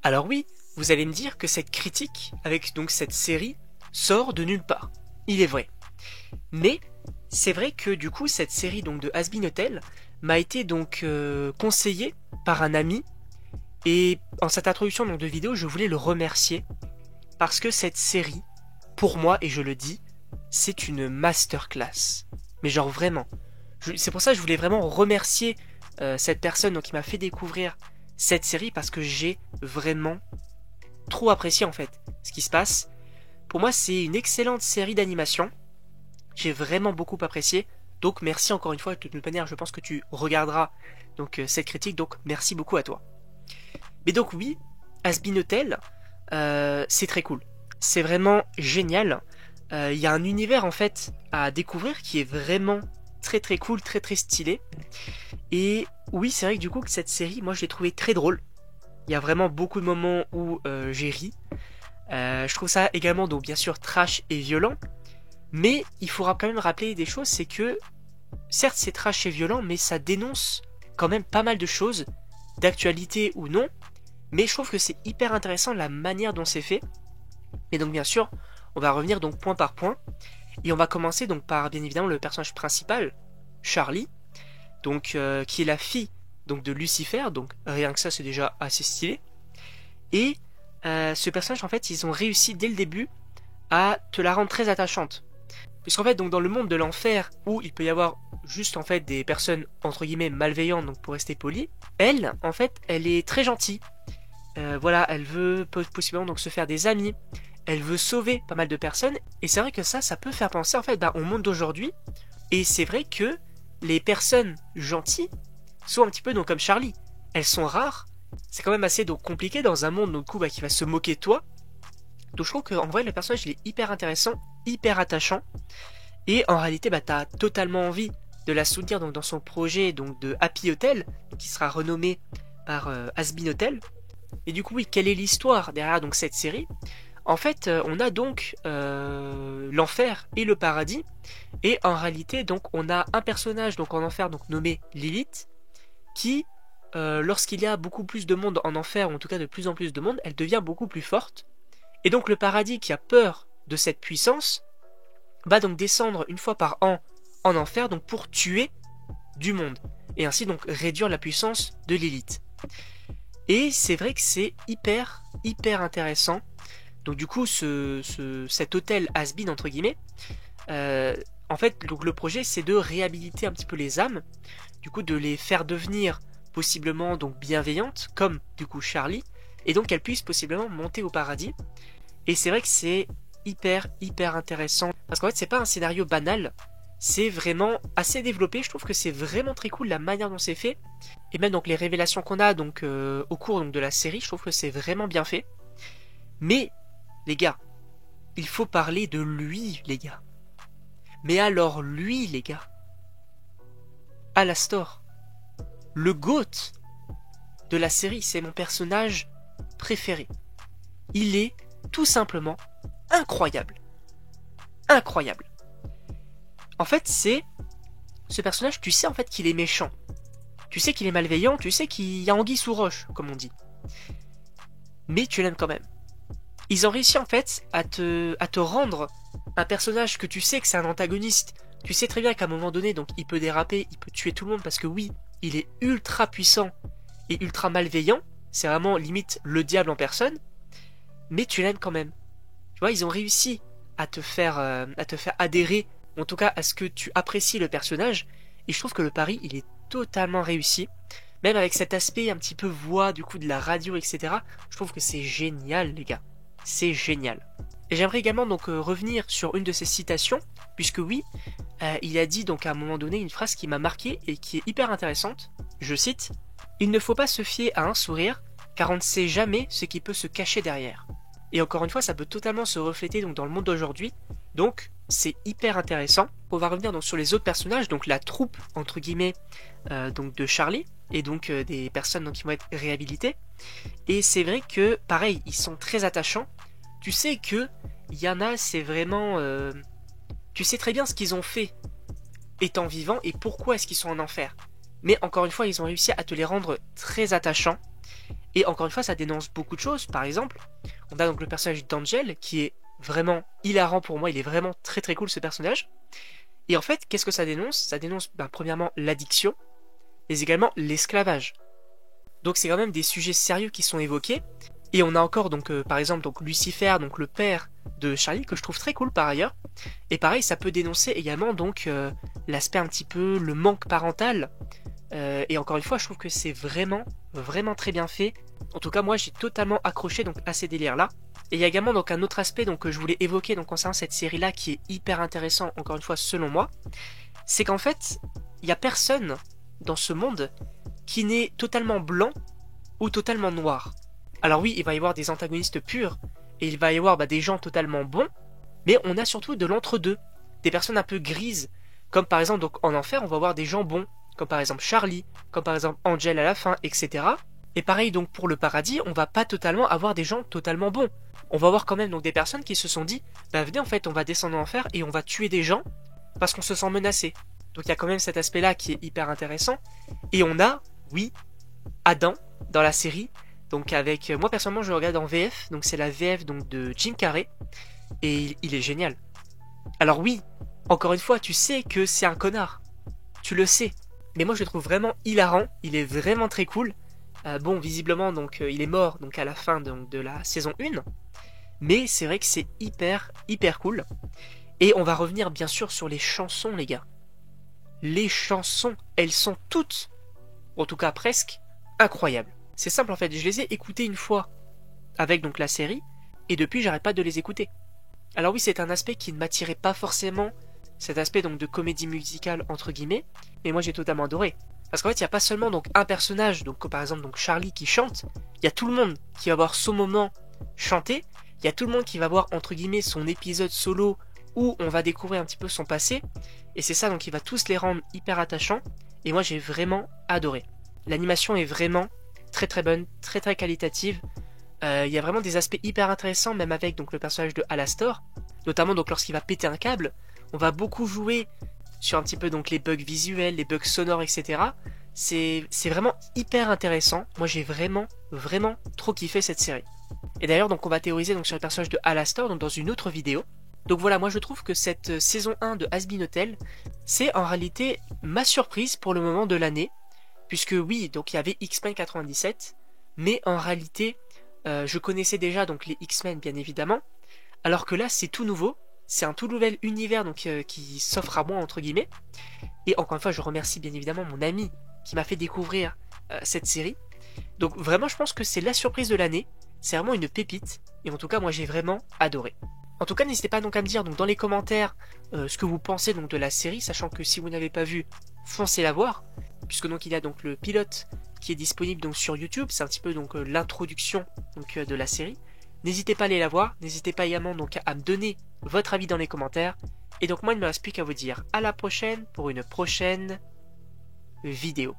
Alors oui, vous allez me dire que cette critique, avec donc cette série, sort de nulle part. Il est vrai. Mais c'est vrai que du coup cette série donc de Has-Been Hotel m'a été donc conseillée par un ami et en cette introduction donc de vidéo je voulais le remercier parce que cette série, pour moi et je le dis, c'est une masterclass. Mais genre vraiment. C'est pour ça que je voulais vraiment remercier cette personne donc, qui m'a fait découvrir cette série parce que j'ai vraiment trop apprécié en fait ce qui se passe. Pour moi c'est une excellente série d'animation. J'ai vraiment beaucoup apprécié. Donc merci encore une fois. De toute manière, je pense que tu regarderas donc cette critique. Donc merci beaucoup à toi. Mais donc oui, Has-Been Hotel, c'est très cool. C'est vraiment génial. Il y a un univers en fait à découvrir qui est vraiment très très cool, très très stylé. Et oui, c'est vrai que du coup que cette série, moi je l'ai trouvée très drôle. Il y a vraiment beaucoup de moments où j'ai ri. Je trouve ça également donc bien sûr trash et violent. Mais il faudra quand même rappeler des choses, c'est que certes c'est trash et violent, mais ça dénonce quand même pas mal de choses, d'actualité ou non, mais je trouve que c'est hyper intéressant la manière dont c'est fait. Et donc bien sûr, on va revenir donc point par point, et on va commencer donc par bien évidemment le personnage principal, Charlie, donc qui est la fille donc de Lucifer, donc rien que ça c'est déjà assez stylé. Et ce personnage en fait ils ont réussi dès le début à te la rendre très attachante. Puisqu'en fait, donc dans le monde de l'enfer, où il peut y avoir juste en fait des personnes entre guillemets malveillantes, donc pour rester poli, elle, en fait, elle est très gentille. Voilà, elle veut possiblement donc se faire des amis. Elle veut sauver pas mal de personnes. Et c'est vrai que ça peut faire penser en fait au monde d'aujourd'hui. Et c'est vrai que les personnes gentilles sont un petit peu donc comme Charlie. Elles sont rares. C'est quand même assez donc compliqué dans un monde donc qui va se moquer de toi. Donc je trouve qu'en vrai le personnage il est hyper intéressant, hyper attachant. Et en réalité t'as totalement envie de la soutenir donc, dans son projet donc, de Happy Hotel, qui sera renommé par Has-Been Hotel. Et du coup oui, quelle est l'histoire derrière donc, cette série? En fait on a donc l'enfer et le paradis. Et en réalité donc on a un personnage donc en enfer donc nommé Lilith qui lorsqu'il y a beaucoup plus de monde en enfer, ou en tout cas de plus en plus de monde, elle devient beaucoup plus forte. Et donc le paradis qui a peur de cette puissance va donc descendre une fois par an en enfer donc pour tuer du monde et ainsi donc réduire la puissance de Lilith. Et c'est vrai que c'est hyper intéressant. Donc du coup cet hôtel has-been entre guillemets, en fait donc le projet c'est de réhabiliter un petit peu les âmes, du coup de les faire devenir possiblement donc bienveillantes comme du coup Charlie, et donc qu'elles puissent possiblement monter au paradis. Et c'est vrai que c'est hyper intéressant parce qu'en fait c'est pas un scénario banal, c'est vraiment assez développé. Je trouve que c'est vraiment très cool la manière dont c'est fait, et même donc les révélations qu'on a donc au cours donc de la série, je trouve que c'est vraiment bien fait. Mais les gars, il faut parler de lui les gars. Mais alors lui les gars, Alastor, le GOAT de la série, c'est mon personnage préféré. Il est tout simplement incroyable. Incroyable. En fait, c'est ce personnage, tu sais en fait qu'il est méchant. Tu sais qu'il est malveillant, tu sais qu'il y a anguille sous roche, comme on dit. Mais tu l'aimes quand même. Ils ont réussi en fait à te rendre un personnage que tu sais que c'est un antagoniste. Tu sais très bien qu'à un moment donné, donc il peut déraper, il peut tuer tout le monde parce que oui, il est ultra puissant et ultra malveillant. C'est vraiment limite le diable en personne. Mais tu l'aimes quand même. Tu vois, ils ont réussi à te faire adhérer, en tout cas à ce que tu apprécies le personnage. Et je trouve que le pari, il est totalement réussi. Même avec cet aspect un petit peu voix du coup de la radio, etc. Je trouve que c'est génial, les gars. C'est génial. Et j'aimerais également donc revenir sur une de ses citations, puisque oui, il a dit donc à un moment donné une phrase qui m'a marqué et qui est hyper intéressante. Je cite: Il ne faut pas se fier à un sourire, car on ne sait jamais ce qui peut se cacher derrière. Et encore une fois, ça peut totalement se refléter donc dans le monde d'aujourd'hui. Donc, c'est hyper intéressant. On va revenir donc sur les autres personnages, donc la troupe entre guillemets donc de Charlie et donc des personnes donc, qui vont être réhabilitées. Et c'est vrai que pareil, ils sont très attachants. Tu sais que il y en a, c'est vraiment, tu sais très bien ce qu'ils ont fait étant vivants et pourquoi est-ce qu'ils sont en enfer. Mais encore une fois, ils ont réussi à te les rendre très attachants. Et encore une fois, ça dénonce beaucoup de choses. Par exemple, on a donc le personnage d'Angel qui est vraiment hilarant pour moi. Il est vraiment très très cool ce personnage. Et en fait, qu'est-ce que ça dénonce? Ça dénonce premièrement l'addiction, mais également l'esclavage. Donc c'est quand même des sujets sérieux qui sont évoqués. Et on a encore donc par exemple donc Lucifer, donc le père de Charlie, que je trouve très cool par ailleurs. Et pareil, ça peut dénoncer également donc l'aspect un petit peu, le manque parental. Et encore une fois, je trouve que c'est vraiment, vraiment très bien fait. En tout cas, moi j'ai totalement accroché donc à ces délires-là. Et il y a également donc un autre aspect donc, que je voulais évoquer donc, concernant cette série-là qui est hyper intéressant, encore une fois selon moi. C'est qu'en fait, il n'y a personne dans ce monde qui n'est totalement blanc ou totalement noir. Alors oui, il va y avoir des antagonistes purs, et il va y avoir des gens totalement bons, mais on a surtout de l'entre-deux, des personnes un peu grises, comme par exemple donc en enfer on va avoir des gens bons, comme par exemple Charlie, comme par exemple Angel à la fin, etc. Et pareil donc pour le paradis, on va pas totalement avoir des gens totalement bons. On va avoir quand même donc des personnes qui se sont dit, venez en fait on va descendre en enfer et on va tuer des gens parce qu'on se sent menacé. Donc il y a quand même cet aspect-là qui est hyper intéressant. Et on a, oui, Adam dans la série. Donc avec moi personnellement je regarde en VF, donc c'est la VF donc de Jim Carrey et il est génial. Alors oui, encore une fois, tu sais que c'est un connard. Tu le sais. Mais moi je le trouve vraiment hilarant, il est vraiment très cool. Bon, visiblement donc il est mort donc à la fin donc, de la saison 1. Mais c'est vrai que c'est hyper cool. Et on va revenir bien sûr sur les chansons les gars. Les chansons, elles sont toutes, en tout cas presque, incroyables. C'est simple en fait, je les ai écoutées une fois avec donc la série, et depuis j'arrête pas de les écouter. Alors oui, c'est un aspect qui ne m'attirait pas forcément, cet aspect donc de comédie musicale entre guillemets, mais moi j'ai totalement adoré. Parce qu'en fait, il n'y a pas seulement donc un personnage, donc par exemple donc Charlie qui chante, il y a tout le monde qui va voir son moment chanter, il y a tout le monde qui va voir entre guillemets son épisode solo où on va découvrir un petit peu son passé, et c'est ça donc qui va tous les rendre hyper attachants, et moi j'ai vraiment adoré. L'animation est vraiment très bonne, très qualitative. Il y a vraiment des aspects hyper intéressants, même avec donc le personnage de Alastor, notamment donc lorsqu'il va péter un câble, on va beaucoup jouer sur un petit peu donc les bugs visuels, les bugs sonores, etc. C'est vraiment hyper intéressant. Moi j'ai vraiment trop kiffé cette série. Et d'ailleurs donc on va théoriser donc sur le personnage de Alastor donc dans une autre vidéo. Donc voilà, moi je trouve que cette saison 1 de Hazbin Hotel, c'est en réalité ma surprise pour le moment de l'année. Puisque oui, donc il y avait X-Men 97, mais en réalité, je connaissais déjà donc les X-Men bien évidemment, alors que là c'est tout nouveau, c'est un tout nouvel univers donc qui s'offre à moi entre guillemets. Et encore une fois, je remercie bien évidemment mon ami qui m'a fait découvrir cette série. Donc vraiment, je pense que c'est la surprise de l'année, c'est vraiment une pépite, et en tout cas moi j'ai vraiment adoré. En tout cas, n'hésitez pas donc à me dire donc dans les commentaires ce que vous pensez donc de la série, sachant que si vous n'avez pas vu, foncez la voir. Puisque donc il y a donc le pilote qui est disponible donc sur YouTube, c'est un petit peu donc l'introduction donc de la série. N'hésitez pas à aller la voir, n'hésitez pas également donc à me donner votre avis dans les commentaires. Et donc moi il ne me reste plus qu'à vous dire à la prochaine pour une prochaine vidéo.